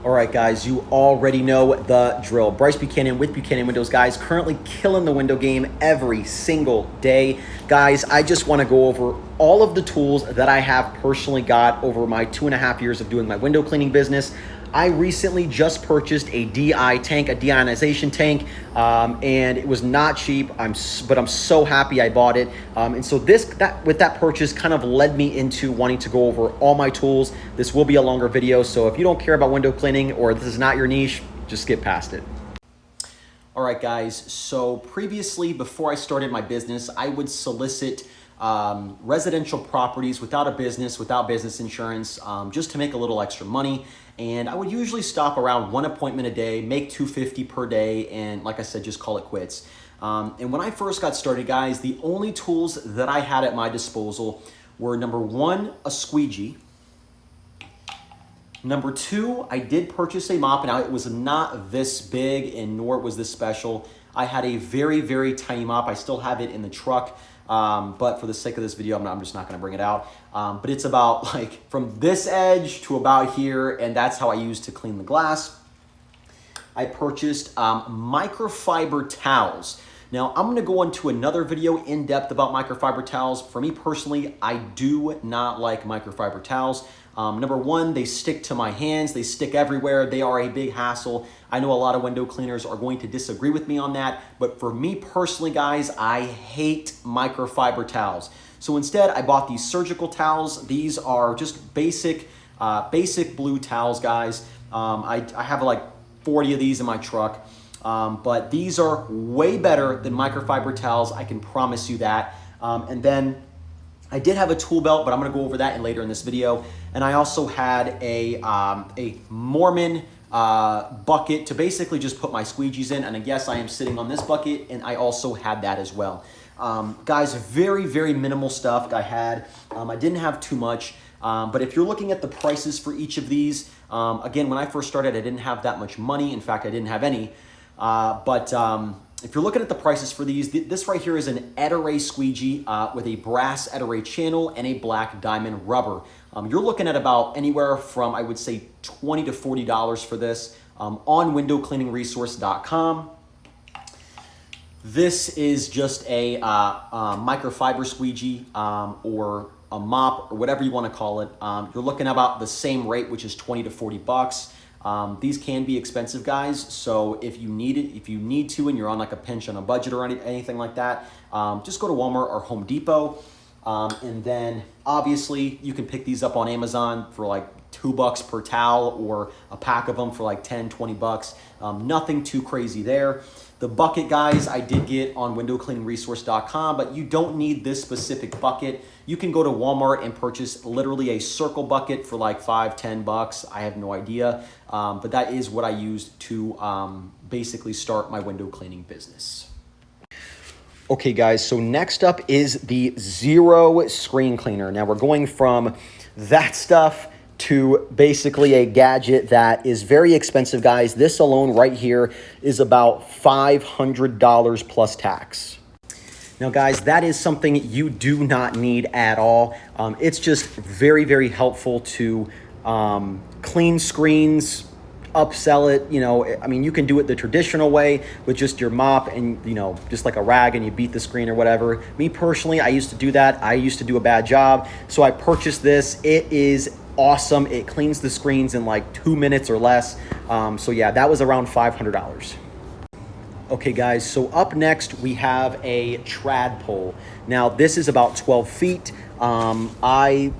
All right, guys, you already know the drill. Bryce Buchanan with Buchanan Windows, guys, currently killing the window game every single day. Guys, I just want to go over all of the tools that I have personally got over my 2.5 years of doing my window cleaning business. I recently just purchased a DI tank, a deionization tank, and it was not cheap. But I'm so happy I bought it. And so with that purchase kind of led me into wanting to go over all my tools. This will be a longer video, so if you don't care about window cleaning or this is not your niche, just skip past it. All right, guys. So previously, before I started my business, I would solicit residential properties without business insurance, just to make a little extra money. And I would usually stop around 1 appointment a day, make $250 per day, and like I said, just call it quits. And when I first got started, guys, the only tools that I had at my disposal were number 1, a squeegee. Number 2, I did purchase a mop. Now it was not this big and nor was this special. I had a very, very tiny mop. I still have it in the truck. But for the sake of this video, I'm just not going to bring it out. But it's about like from this edge to about here, and that's how I use to clean the glass. I purchased microfiber towels. Now, I'm going to go into another video in depth about microfiber towels. For me personally, I do not like microfiber towels. Number 1, they stick to my hands. They stick everywhere. They are a big hassle. I know a lot of window cleaners are going to disagree with me on that, but for me personally, guys, I hate microfiber towels. So instead, I bought these surgical towels. These are just basic blue towels, guys. I have like 40 of these in my truck, but these are way better than microfiber towels. I can promise you that. And then I did have a tool belt, but I'm going to go over that later in this video. And I also had a Mormon bucket to basically just put my squeegees in. And yes, I am sitting on this bucket, and I also had that as well. Guys, very, very minimal stuff I had. I didn't have too much. But if you're looking at the prices for each of these, again, when I first started, I didn't have that much money. In fact, I didn't have any. If you're looking at the prices for these, this right here is an Ettore squeegee with a brass Ettore channel and a black diamond rubber. You're looking at about anywhere from, I would say, $20 to $40 for this on windowcleaningresource.com. This is just a microfiber squeegee or a mop or whatever you want to call it. You're looking at about the same rate, which is 20 to 40 bucks. These can be expensive, guys. So if you need to, and you're on like a pinch on a budget or anything like that, just go to Walmart or Home Depot. And then obviously you can pick these up on Amazon for like $2 per towel, or a pack of them for like 10, 20 bucks. Nothing too crazy there. The bucket, guys, I did get on windowcleaningresource.com, but you don't need this specific bucket. You can go to Walmart and purchase literally a circle bucket for like 5, 10 bucks. I have no idea. But that is what I used to basically start my window cleaning business. Okay, guys, so next up is the Zero Screen Cleaner. Now we're going from that stuff to basically a gadget that is very expensive, guys. This alone right here is about $500 plus tax. Now, guys, that is something you do not need at all. It's just very, very helpful to clean screens, upsell it. You know, I mean, you can do it the traditional way with just your mop and, you know, just like a rag, and you beat the screen or whatever. Me personally, I used to do that. I used to do a bad job. So I purchased this. It is awesome. It cleans the screens in like 2 minutes or less. So yeah, that was around $500. Okay, guys, so up next we have a trad pole. Now this is about 12 feet. I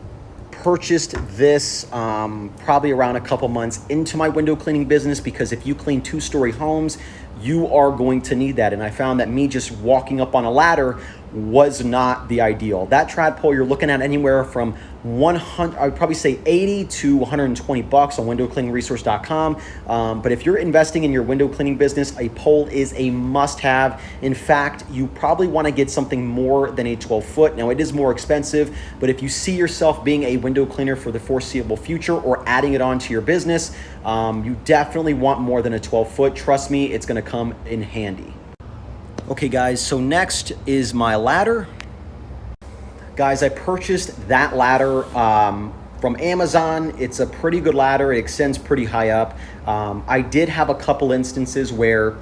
purchased this probably around a couple months into my window cleaning business, because if you clean 2-story homes, you are going to need that. And I found that me just walking up on a ladder was not the ideal. That trad pole, you're looking at anywhere from I would probably say 80 to 120 bucks on windowcleaningresource.com. But if you're investing in your window cleaning business, a pole is a must-have. In fact, you probably want to get something more than a 12-foot. Now, it is more expensive, but if you see yourself being a window cleaner for the foreseeable future or adding it on to your business, you definitely want more than a 12-foot. Trust me, it's going to come in handy. Okay, guys, so next is my ladder. Guys, I purchased that ladder from Amazon. It's a pretty good ladder. It extends pretty high up. I did have a couple instances where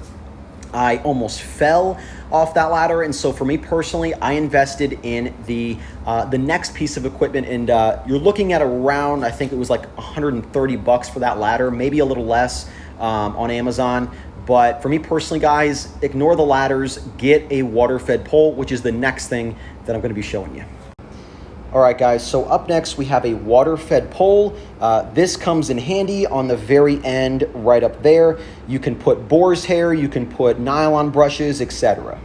I almost fell off that ladder, and so for me personally, I invested in the next piece of equipment, and you're looking at around, I think it was like $130 for that ladder, maybe a little less on Amazon. But for me personally, guys, ignore the ladders, get a water-fed pole, which is the next thing that I'm going to be showing you. All right, guys, so up next we have a water-fed pole. This comes in handy on the very end right up there. You can put boar's hair, you can put nylon brushes, etc.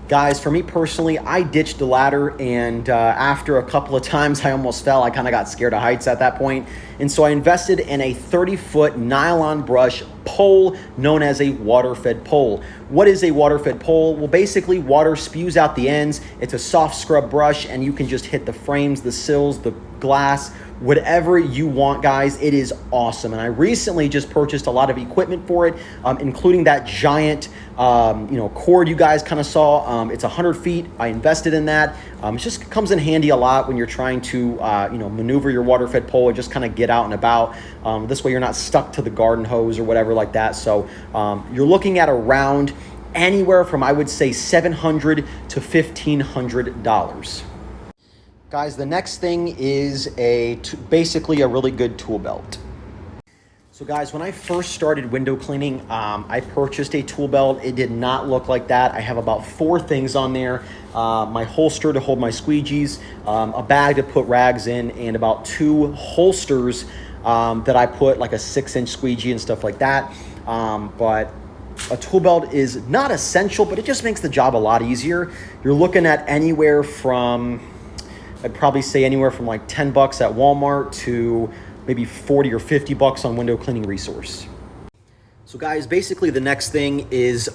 Guys, for me personally, I ditched the ladder, and after a couple of times I almost fell. I kind of got scared of heights at that point. And so I invested in a 30-foot nylon brush pole known as a water-fed pole. What is a water-fed pole? Well, basically water spews out the ends. It's a soft scrub brush, and you can just hit the frames, the sills, the glass, whatever you want, guys. It is awesome. And I recently just purchased a lot of equipment for it, including that giant cord you guys kind of saw. It's 100 feet. I invested in that. It just comes in handy a lot when you're trying to maneuver your water-fed pole and just kind of get out and about. This way you're not stuck to the garden hose or whatever like that. So you're looking at around anywhere from, I would say, $700 to $1,500. Guys, the next thing is basically a really good tool belt. So guys, when I first started window cleaning, I purchased a tool belt. It did not look like that. I have about 4 things on there. My holster to hold my squeegees, a bag to put rags in, and about 2 holsters that I put like a 6-inch squeegee and stuff like that. But a tool belt is not essential, but it just makes the job a lot easier. You're looking at anywhere from, I'd probably say anywhere from like $10 at Walmart to maybe $40 or $50 on Window Cleaning Resource. So guys, basically the next thing is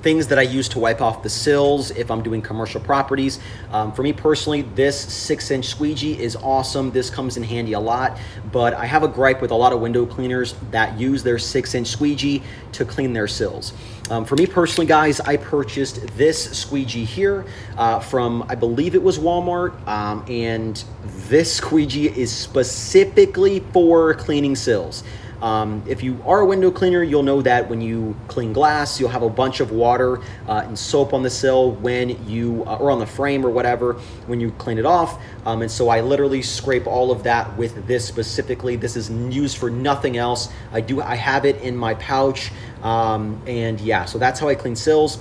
things that I use to wipe off the sills if I'm doing commercial properties. For me personally, this 6-inch squeegee is awesome. This comes in handy a lot, but I have a gripe with a lot of window cleaners that use their 6-inch squeegee to clean their sills. For me personally, guys, I purchased this squeegee here from, I believe it was Walmart, and this squeegee is specifically for cleaning sills. If you are a window cleaner, you'll know that when you clean glass, you'll have a bunch of water and soap on the sill when you, or on the frame or whatever, when you clean it off. And so I literally scrape all of that with this specifically. This is used for nothing else. I have it in my pouch. And yeah, so that's how I clean sills.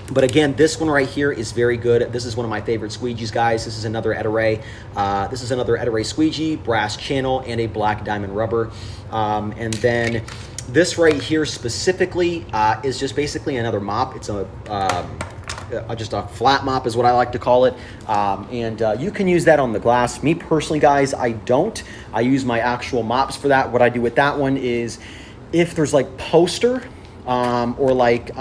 But again, this one right here is very good. This is one of my favorite squeegees, guys. This is another Ettore. This is another Ettore squeegee, brass channel, and a black diamond rubber. And then this right here specifically is just basically another mop. It's just a flat mop is what I like to call it. And you can use that on the glass. Me personally, guys, I don't. I use my actual mops for that. What I do with that one is if there's like poster or like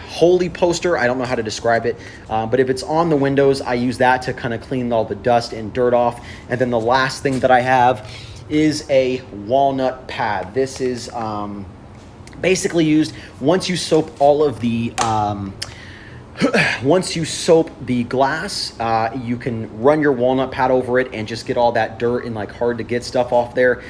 holy poster, I don't know how to describe it, but if it's on the windows, I use that to kind of clean all the dust and dirt off. And then the last thing that I have is a walnut pad. This is basically used once you soap all of the once you soap the glass, you can run your walnut pad over it and just get all that dirt and like hard to get stuff off there.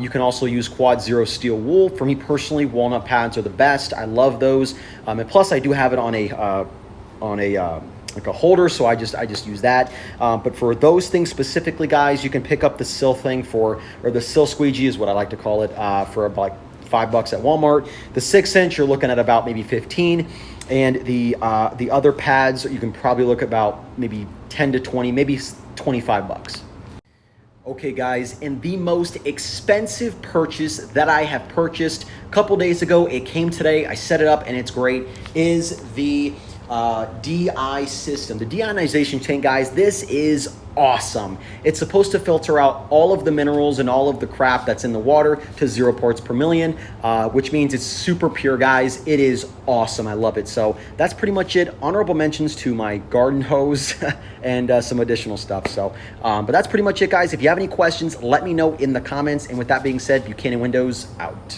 You can also use Quad Zero steel wool. For me personally, walnut pads are the best. I love those. And plus I do have it on a like a holder, so I just use that. But for those things specifically, guys, you can pick up the sill thing or the sill squeegee is what I like to call it, for about $5 at Walmart. The 6-inch, you're looking at about maybe 15. And the other pads, you can probably look about maybe 10 to 20, maybe $25. Okay, guys, and the most expensive purchase that I have purchased a couple days ago, it came today, I set it up and it's great, is the DI system. The deionization tank, guys, this is awesome. It's supposed to filter out all of the minerals and all of the crap that's in the water to 0 parts per million, which means it's super pure, guys. It is awesome. I love it. So that's pretty much it. Honorable mentions to my garden hose and some additional stuff. So, but that's pretty much it, guys. If you have any questions, let me know in the comments. And with that being said, Buchanan Windows out.